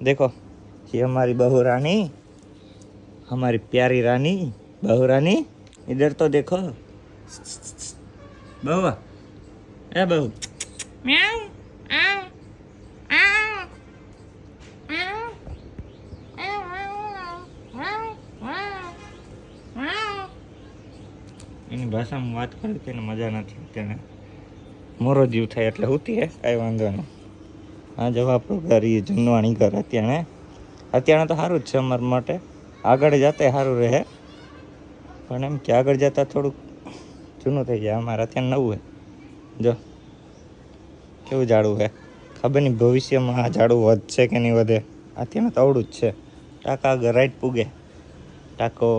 देखो ये हमारी बहू रानी, हमारी प्यारी रानी बहू रानी, इधर तो देखो बहू, ए बहू, म्याऊ आओ आओ એની ભાષામાં વાત કરી તેને મજા નથી, તેને મોરો જીવ થાય એટલે હોતી હે, કાંઈ વાંધો નહીં. આ જવા આપણું ઘર એ જૂનવાણી ઘર અત્યારે તો સારું જ છે અમારા માટે. આગળ જતા સારું રહે, પણ એમ કે આગળ જતાં થોડુંક જૂનું થઈ જાય. અમારે અત્યારે નવું હે, જો કેવું ઝાડું હે. ખબર નહીં ભવિષ્યમાં આ ઝાડું વધશે કે નહીં વધે. અત્યારે તો અવળું જ છે. ટાંકા આગળ રાઈટ પૂગે ટાંકો.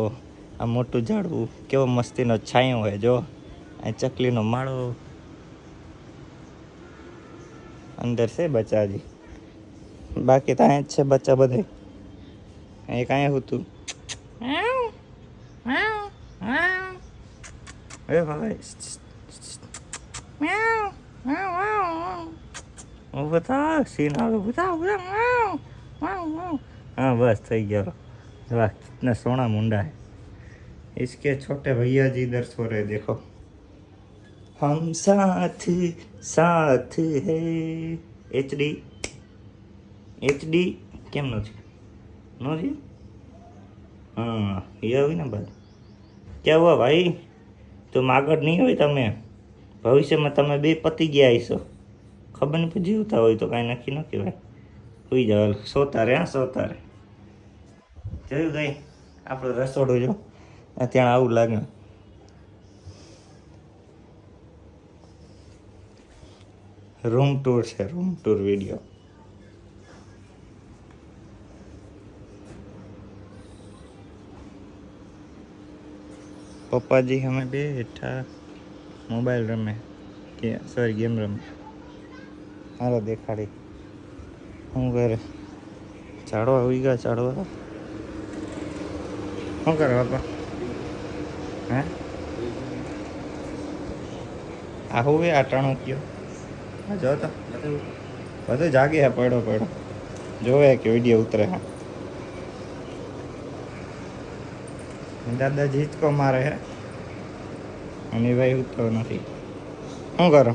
આ મોટું ઝાડવું કેવો મસ્તીનો છાંયો હોય. જો આ ચકલીનો માળો અંદર છે. બચ્ચા હજી બાકી તો અહીંયા જ છે બચ્ચા બધા. એક અહીંયા હતું. એ ભાઈ બતા સીન આવે બતા. हाँ बस થઈ ગયો. वाह कितना सोना मुंडा है. इसके छोटे भैया जी इधर सो रहे देखो. हम साथ साथ है. HD કેમ નથી નથી. हाँ ये हुई ना बात. क्या हुआ भाई, तुम આગળ નહીં હોય, તમે ભવિષ્યમાં તમે બે પતી ગયા હશો. ખબર નહીં જીવતા હોય તો કાંઈ નક્કી ન કહેવાય. સુઈ જાવ, સોતા રે. સોતા રે. જોયું ગઈ આપણું રસોડું. જો ત્યાં આવું લાગે. રૂમ ટૂર છે, રૂમ ટૂર વિડીયો. પપ્પાજી અમે બેઠા મોબાઈલ રમે, સોરી ગેમ રમે. હાલો દેખાડી શું કરે. ચાડવા આવી ગયા. ચાડવા શું કરે બાપા? હે આ હું આ ટાણું કયો. હા જો તો બધું જાગે હે. પડો જોવે કે વિડીયો ઉતરે. હા દાદા હિંચકો મારે હે અને ભાઈ ઉતરો નથી. શું કરો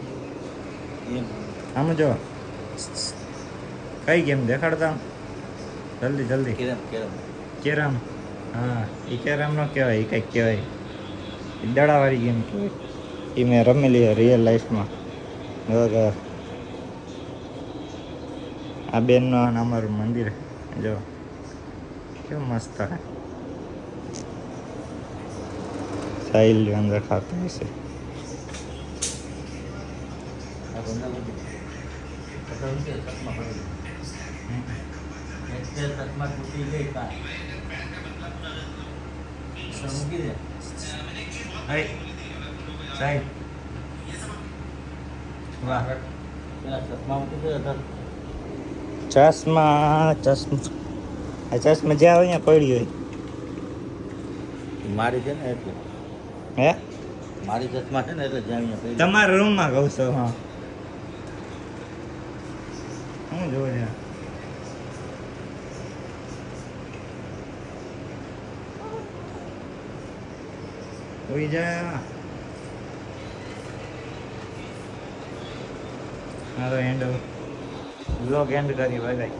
આમ? જો કઈ ગેમ દેખાડતા જલ્દી. કેરમ. હા એ કેરમ નો કહેવાય, એ કંઈક કહેવાય. એ દડાવાળી ગેમ કહેવાય. એ મેં રમેલી રિયલ લાઈફમાં. આ બેનનો અમારું મંદિર જો કેવું મસ્ત હે. સાહિલ અંદર ખાતો હશે. ચશ્મા જ્યાં હોય ત્યાં પડી હોય. મારી છે ને એટલે હે મારી ચશ્મા છે ને એટલે જ્યાં તમારા રૂમમાં કહું છું. હા હું જોઉં છે. ઉઈ જા. હા તો એન્ડ વ્લોગ એન્ડ કરી. Bye bye.